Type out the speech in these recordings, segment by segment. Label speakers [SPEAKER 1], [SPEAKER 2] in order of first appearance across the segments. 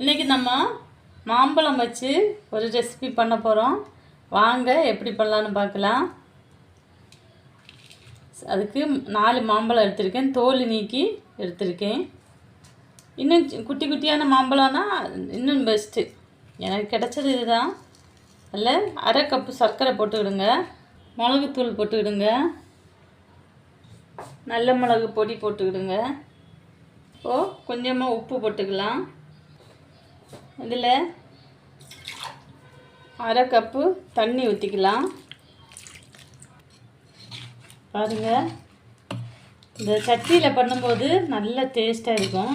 [SPEAKER 1] இன்றைக்கி நம்ம மாம்பழம் வச்சு ஒரு ரெசிபி பண்ண போகிறோம். வாங்க எப்படி பண்ணலான்னு பார்க்கலாம். அதுக்கு 4 மாம்பழம் எடுத்திருக்கேன், தோல் நீக்கி எடுத்திருக்கேன். இன்னும் குட்டி குட்டியான மாம்பழம்னா இன்னும் பெஸ்ட்டு. எனக்கு கிடச்சது இதுதான். அதில் அரை கப்பு சர்க்கரை போட்டுக்கிடுங்க, மிளகுத்தூள் போட்டுக்கிடுங்க, நல்ல மிளகு பொடி போட்டுக்கிடுங்க. இப்போது கொஞ்சமாக உப்பு போட்டுக்கலாம். இதில் அரை கப்பு தண்ணி ஊற்றிக்கலாம். பாருங்கள், இந்த சட்டியில் பண்ணும்போது நல்ல டேஸ்ட்டாக இருக்கும்.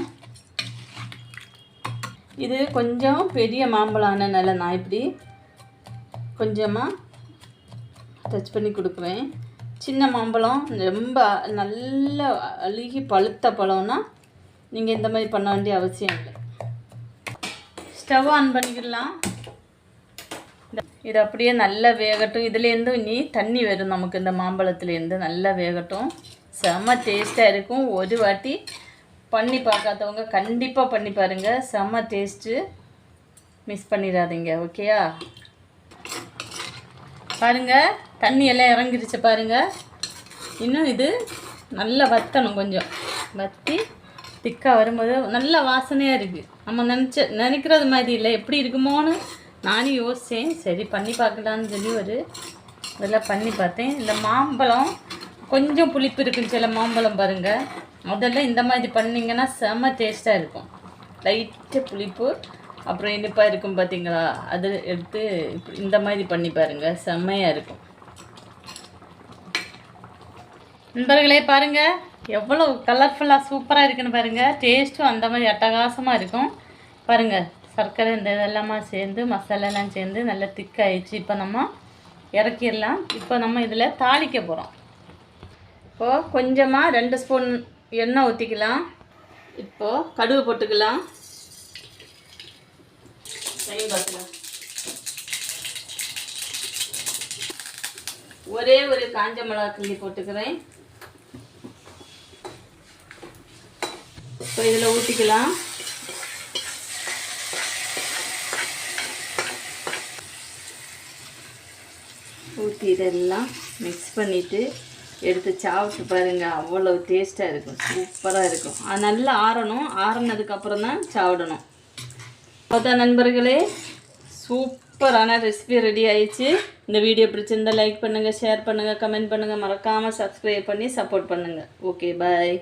[SPEAKER 1] இது கொஞ்சம் பெரிய மாம்பழம்னால நான் இப்படி கொஞ்சமாக டச் பண்ணி கொடுக்குறேன். சின்ன மாம்பழம் ரொம்ப நல்ல அழுகி பழுத்த பழம்னா நீங்கள் இந்த மாதிரி பண்ண வேண்டிய அவசியம் இல்லை. ஸ்டவ் ஆன் பண்ணிக்கலாம். இது அப்படியே நல்லா வேகட்டும். இதுலேருந்து இனி தண்ணி வரும் நமக்கு, இந்த மாம்பழத்துலேருந்து நல்லா வேகட்டும். செம்ம டேஸ்ட்டாக இருக்கும். ஒரு வாட்டி பண்ணி பார்க்காதவங்க கண்டிப்பாக பண்ணி பாருங்கள். செம்ம டேஸ்ட்டு, மிஸ் பண்ணிடாதீங்க. ஓகேயா? பாருங்கள், தண்ணி எல்லாம் இறங்கிருச்சு பாருங்கள். இன்னும் இது நல்லா வற்றணும். கொஞ்சம் வற்றி திக்காக வரும்போது நல்ல வாசனையாக இருக்குது. நம்ம நினைக்கிறது மாதிரி இல்லை. எப்படி இருக்குமோன்னு நானும் யோசித்தேன். சரி பண்ணி பார்க்கலான்னு சொல்லி இதெல்லாம் பண்ணி பார்த்தேன். இந்த மாம்பழம் கொஞ்சம் புளிப்பு இருக்குன்னு சில மாம்பழம் பாருங்கள். அதெல்லாம் இந்த மாதிரி பண்ணிங்கன்னா செம்ம டேஸ்ட்டாக இருக்கும். லைட்டு புளிப்பு அப்புறம் இனிப்பாக இருக்கும் பார்த்தீங்களா? அது எடுத்து இந்த மாதிரி பண்ணி பாருங்கள், செம்மையாக இருக்கும். நண்பர்களே பாருங்கள், எவ்வளோ கலர்ஃபுல்லாக சூப்பராக இருக்குன்னு பாருங்கள். டேஸ்ட்டும் அந்த மாதிரி அட்டகாசமாக இருக்கும். பாருங்கள், சர்க்கரை இந்த இதெல்லாமா சேர்ந்து மசாலாலாம் சேர்ந்து நல்லா திக்காயிடுச்சு. இப்போ நம்ம இறக்கிடலாம். இப்போ நம்ம இதில் தாளிக்க போகிறோம். இப்போது கொஞ்சமாக 2 ஸ்பூன் எண்ணெய் ஊற்றிக்கலாம். இப்போது கடுகு போட்டுக்கலாம். ஒரே ஒரு காஞ்ச மிளகா கிள்ளி போட்டுக்கிறேன். இப்போ இதில் ஊற்றிக்கலாம். ஊற்றி இதெல்லாம் மிக்ஸ் பண்ணிவிட்டு எடுத்து சாப்பிட்டு பாருங்கள். அவ்வளோ டேஸ்ட்டாக இருக்கும், சூப்பராக இருக்கும். அது நல்லா ஆறணும். ஆறினதுக்கப்புறம் தான் சாப்பிடணும். அதான் நண்பர்களே, சூப்பரான ரெசிபி ரெடி ஆயிடுச்சு. இந்த வீடியோ பிடிச்சிருந்தால் லைக் பண்ணுங்கள், ஷேர் பண்ணுங்கள், கமெண்ட் பண்ணுங்கள், மறக்காமல் சப்ஸ்கிரைப் பண்ணி சப்போர்ட் பண்ணுங்கள். ஓகே, பாய்.